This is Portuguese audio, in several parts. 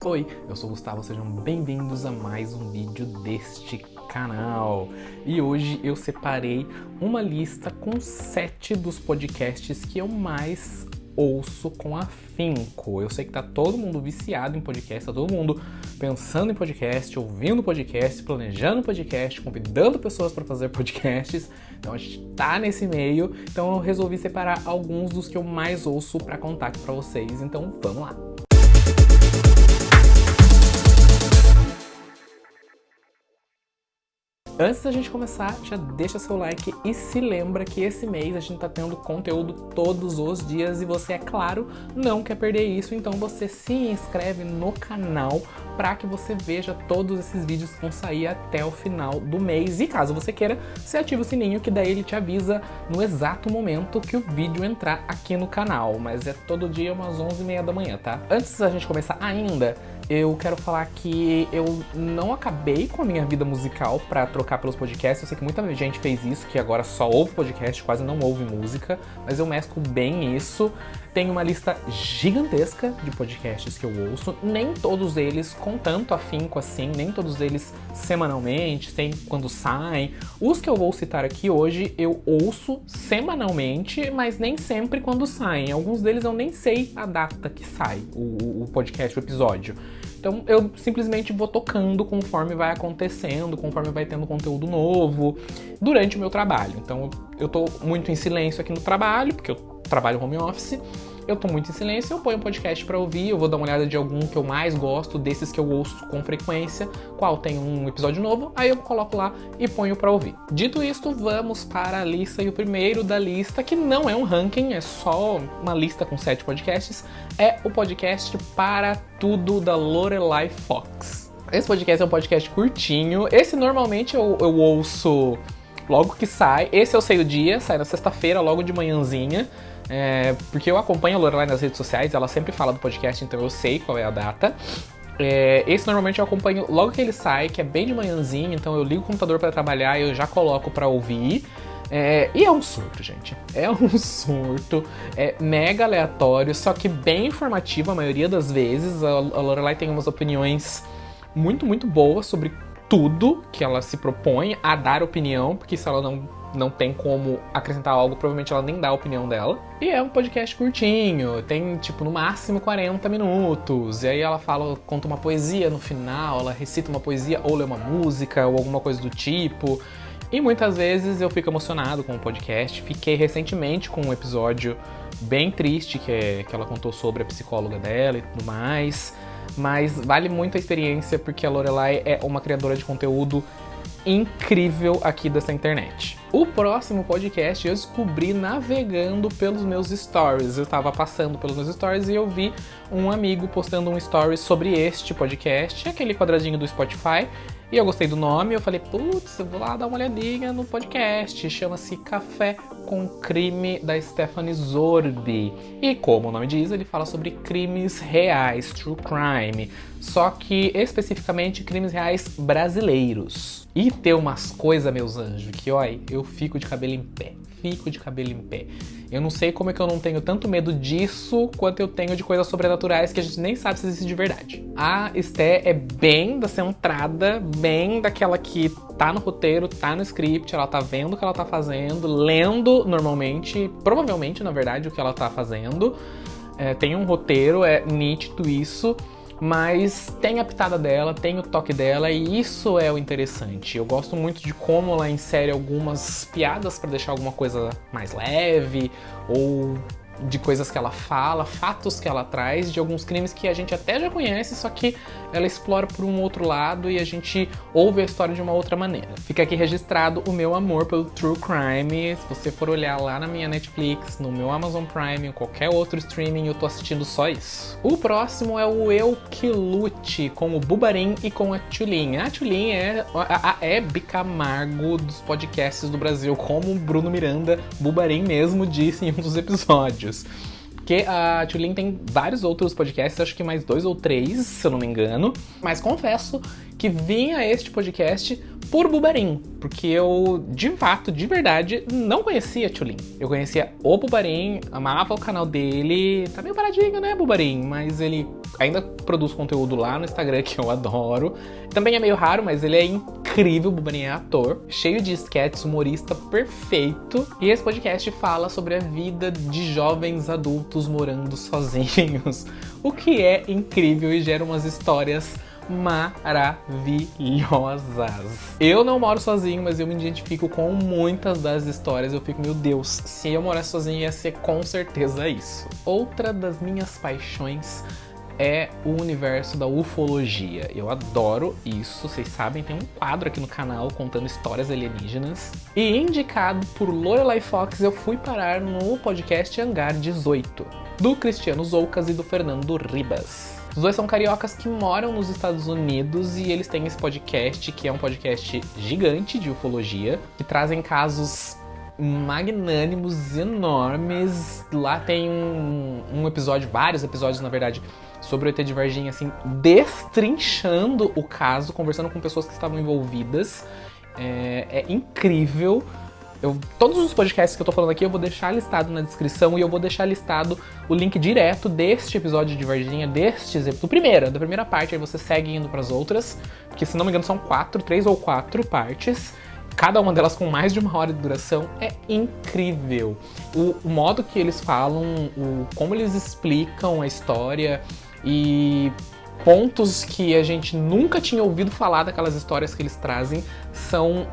Oi, eu sou o Gustavo, sejam bem-vindos a mais um vídeo deste canal. E hoje eu separei uma lista com 7 dos podcasts que eu mais ouço com afinco. Eu sei que tá todo mundo viciado em podcast, tá todo mundo pensando em podcast, ouvindo podcast, planejando podcast, convidando pessoas para fazer podcasts. Então a gente tá nesse meio, então eu resolvi separar alguns dos que eu mais ouço para contar aqui para vocês. Então vamos lá. Antes da gente começar, já deixa seu like e se lembra que esse mês a gente tá tendo conteúdo todos os dias e você, é claro, não quer perder isso, então você se inscreve no canal para que você veja todos esses vídeos que vão sair até o final do mês. E caso você queira, você ativa o sininho que daí ele te avisa no exato momento que o vídeo entrar aqui no canal, mas é todo dia umas 11h30 da manhã, tá? Antes da gente começar ainda, eu quero falar que eu não acabei com a minha vida musical pra trocar pelos podcasts. Eu sei que muita gente fez isso, que agora só ouve podcast, quase não ouve música, mas eu mesclo bem isso. Tenho uma lista gigantesca de podcasts que eu ouço, nem todos eles com tanto afinco assim, nem todos eles semanalmente, sem quando saem. Os que eu vou citar aqui hoje eu ouço semanalmente, mas nem sempre quando saem. Alguns deles eu nem sei a data que sai o podcast, o episódio. Então eu simplesmente vou tocando conforme vai acontecendo, conforme vai tendo conteúdo novo durante o meu trabalho. Então eu tô muito em silêncio aqui no trabalho, porque eu trabalho home office. Eu tô muito em silêncio, eu ponho um podcast pra ouvir, eu vou dar uma olhada de algum que eu mais gosto, desses que eu ouço com frequência, qual tem um episódio novo, aí eu coloco lá e ponho pra ouvir. Dito isto, vamos para a lista, e o primeiro da lista, que não é um ranking, é só uma lista com 7 podcasts, é o podcast Para Tudo, da Lorelai Fox. Esse podcast é um podcast curtinho, esse normalmente eu ouço logo que sai, esse eu sei o dia, sai na sexta-feira, logo de manhãzinha, porque eu acompanho a Lorelai nas redes sociais, ela sempre fala do podcast, então eu sei qual é a data. Esse normalmente eu acompanho logo que ele sai, que é bem de manhãzinha, então eu ligo o computador pra trabalhar e eu já coloco pra ouvir. E é um surto, gente. É um surto, é mega aleatório, só que bem informativo a maioria das vezes. A Lorelai tem umas opiniões muito, muito boas sobre tudo que ela se propõe a dar opinião, porque se ela não tem como acrescentar algo, provavelmente ela nem dá a opinião dela. E é um podcast curtinho, tem tipo no máximo 40 minutos, e aí ela conta uma poesia no final, ela recita uma poesia ou lê uma música ou alguma coisa do tipo. E muitas vezes eu fico emocionado com o podcast. Fiquei recentemente com um episódio bem triste que ela contou sobre a psicóloga dela e tudo mais. Mas vale muito a experiência porque a Lorelai é uma criadora de conteúdo incrível aqui dessa internet. O próximo podcast eu descobri navegando pelos meus stories. Eu tava passando pelos meus stories e eu vi um amigo postando um story sobre este podcast, aquele quadradinho do Spotify, e eu gostei do nome. Eu falei, putz, eu vou lá dar uma olhadinha no podcast. Chama-se Café com Crime, da Stephanie Zorbi. E como o nome diz, ele fala sobre crimes reais, true crime. Só que especificamente crimes reais brasileiros. E tem umas coisas, meus anjos, que olha, eu fico de cabelo em pé. Eu não sei como é que eu não tenho tanto medo disso quanto eu tenho de coisas sobrenaturais que a gente nem sabe se existe de verdade. A Esté é bem da centrada, bem daquela que tá no roteiro, tá no script, ela tá vendo o que ela tá fazendo, lendo normalmente, provavelmente, na verdade, o que ela tá fazendo. Tem um roteiro, é nítido isso. Mas tem a pitada dela, tem o toque dela, e isso é o interessante. Eu gosto muito de como ela insere algumas piadas para deixar alguma coisa mais leve, ou de coisas que ela fala, fatos que ela traz, de alguns crimes que a gente até já conhece, só que ela explora por um outro lado e a gente ouve a história de uma outra maneira. Fica aqui registrado o meu amor pelo True Crime. Se você for olhar lá na minha Netflix, no meu Amazon Prime, em qualquer outro streaming, eu tô assistindo só isso. O próximo é o Eu Que Lute, com o Bubarim e com a Tulin. A Tulin é a Hebe Camargo dos podcasts do Brasil, como o Bruno Miranda, Bubarim mesmo, disse em um dos episódios. Porque a Tulin tem vários outros podcasts, acho que mais 2 ou 3, se eu não me engano. Mas confesso que vim a este podcast por Bubarim, porque eu, de fato, de verdade, não conhecia a Tulin. Eu conhecia o Bubarim, amava o canal dele, tá meio paradinho, né, Bubarim? Mas ele ainda produz conteúdo lá no Instagram, que eu adoro. Também é meio raro, mas ele é incrível, o Bubarim é ator, cheio de sketches, humorista perfeito. E esse podcast fala sobre a vida de jovens adultos morando sozinhos, o que é incrível e gera umas histórias maravilhosas. Eu não moro sozinho, mas eu me identifico com muitas das histórias. Eu fico, meu Deus, se eu morasse sozinho ia ser com certeza isso. Outra das minhas paixões é o universo da ufologia. Eu adoro isso, vocês sabem, tem um quadro aqui no canal contando histórias alienígenas. E indicado por Lorelai Fox, eu fui parar no podcast Hangar 18, do Cristiano Zoucas e do Fernando Ribas. Os dois são cariocas que moram nos Estados Unidos e eles têm esse podcast, que é um podcast gigante de ufologia, que trazem casos magnânimos, enormes. Lá tem um episódio, vários episódios, na verdade, sobre o ET de Varginha, assim, destrinchando o caso, conversando com pessoas que estavam envolvidas. É incrível. Todos os podcasts que eu tô falando aqui eu vou deixar listado na descrição e eu vou deixar listado o link direto deste episódio de Varginha, da primeira parte, aí você segue indo pras outras, porque se não me engano são 3 ou 4 partes, cada uma delas com mais de 1 hora de duração. É incrível. O modo que eles falam, como eles explicam a história e pontos que a gente nunca tinha ouvido falar daquelas histórias que eles trazem são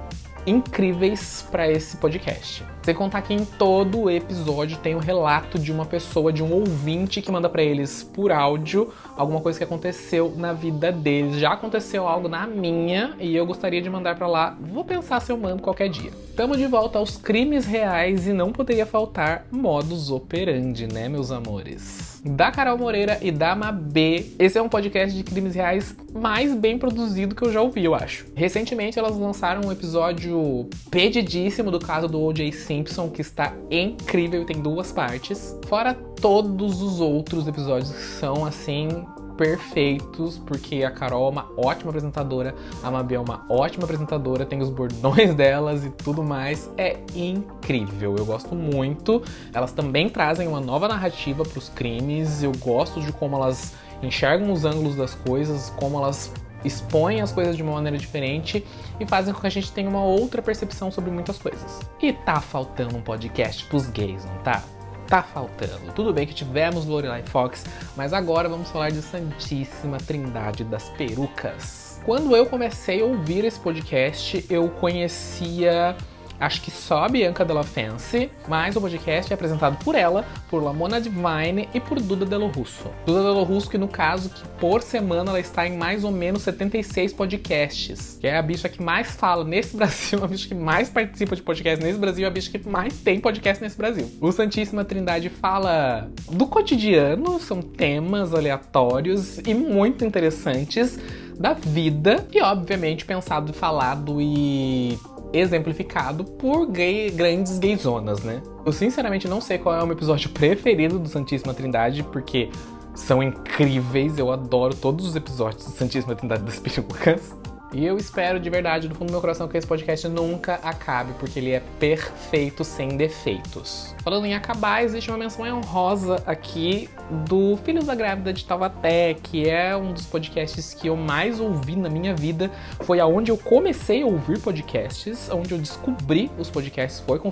incríveis para esse podcast. Sem contar que em todo o episódio tem o relato de uma pessoa, de um ouvinte que manda para eles por áudio alguma coisa que aconteceu na vida deles. Já aconteceu algo na minha e eu gostaria de mandar para lá. Vou pensar se eu mando qualquer dia. Tamo de volta aos crimes reais e não poderia faltar modus operandi, né, meus amores? Da Carol Moreira e da Mabê. Esse é um podcast de crimes reais mais bem produzido que eu já ouvi, eu acho. Recentemente elas lançaram um episódio pedidíssimo do caso do O.J. Simpson, que está incrível e tem 2 partes. Fora todos os outros episódios que são, assim, perfeitos, porque a Carol é uma ótima apresentadora, a Mabê é uma ótima apresentadora, tem os bordões delas e tudo mais. É incrível, eu gosto muito. Elas também trazem uma nova narrativa para os crimes. Eu gosto de como elas enxergam os ângulos das coisas, como elas expõem as coisas de uma maneira diferente e fazem com que a gente tenha uma outra percepção sobre muitas coisas. E tá faltando um podcast pros gays, não tá? Tá faltando. Tudo bem que tivemos Lorelai Fox, mas agora vamos falar de Santíssima Trindade das Perucas. Quando eu comecei a ouvir esse podcast, eu conhecia, acho que só a Bianca Della Fancy, mas o podcast é apresentado por ela, por Lamona Divine e por Duda Delo Russo. Duda Delo Russo, que no caso, que por semana ela está em mais ou menos 76 podcasts, que é a bicha que mais fala nesse Brasil, a bicha que mais participa de podcast nesse Brasil, a bicha que mais tem podcast nesse Brasil. O Santíssima Trindade fala do cotidiano, são temas aleatórios e muito interessantes da vida e, obviamente, pensado, falado e exemplificado por grandes gayzonas, né? Eu sinceramente não sei qual é o meu episódio preferido do Santíssima Trindade, porque são incríveis, eu adoro todos os episódios do Santíssima Trindade das Perucas. E eu espero de verdade, do fundo do meu coração, que esse podcast nunca acabe, porque ele é perfeito, sem defeitos. Falando em acabar, existe uma menção honrosa aqui do Filhos da Grávida de Taubaté, que é um dos podcasts que eu mais ouvi na minha vida. Foi aonde eu comecei a ouvir podcasts, onde eu descobri os podcasts, foi com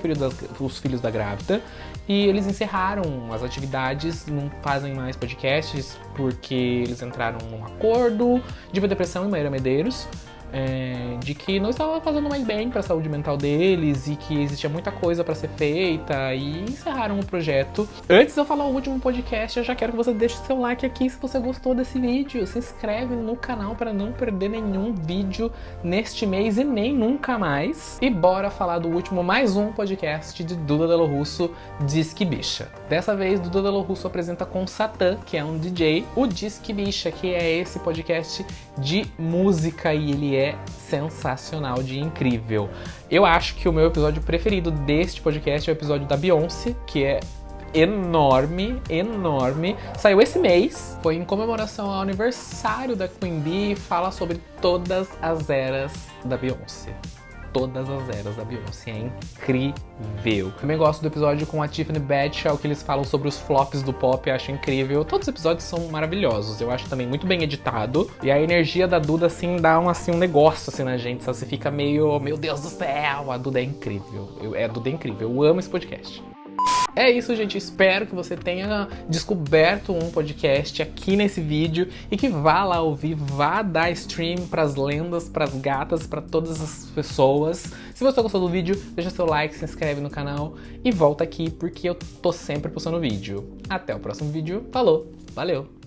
os Filhos da Grávida. E eles encerraram as atividades, não fazem mais podcasts, porque eles entraram num acordo, Diva Depressão e Maíra Medeiros, de que não estava fazendo mais bem para a saúde mental deles e que existia muita coisa para ser feita, e encerraram o projeto. Antes de eu falar o último podcast, eu já quero que você deixe seu like aqui se você gostou desse vídeo, se inscreve no canal para não perder nenhum vídeo neste mês e nem nunca mais. E bora falar do último, mais um podcast de Duda Delo Russo, Disque Bicha. Dessa vez, Duda Delo Russo apresenta com Satã, que é um DJ, o Disque Bicha, que é esse podcast de música, e ele é sensacional, de incrível. Eu acho que o meu episódio preferido deste podcast é o episódio da Beyoncé, que é enorme, enorme. Saiu esse mês, foi em comemoração ao aniversário da Queen Bee, fala sobre todas as eras da Beyoncé. Todas as eras da Beyoncé, é incrível. Também gosto do episódio com a Tiffany Bradshaw, que eles falam sobre os flops do pop, eu acho incrível. Todos os episódios são maravilhosos, eu acho também muito bem editado. E a energia da Duda, assim, dá um negócio, assim, na gente, sabe? Você fica meio, meu Deus do céu, a Duda é incrível. A Duda é incrível, eu amo esse podcast. É isso, gente. Espero que você tenha descoberto um podcast aqui nesse vídeo e que vá lá ouvir, vá dar stream pras lendas, pras gatas, pra todas as pessoas. Se você gostou do vídeo, deixa seu like, se inscreve no canal e volta aqui porque eu tô sempre postando vídeo. Até o próximo vídeo. Falou, valeu!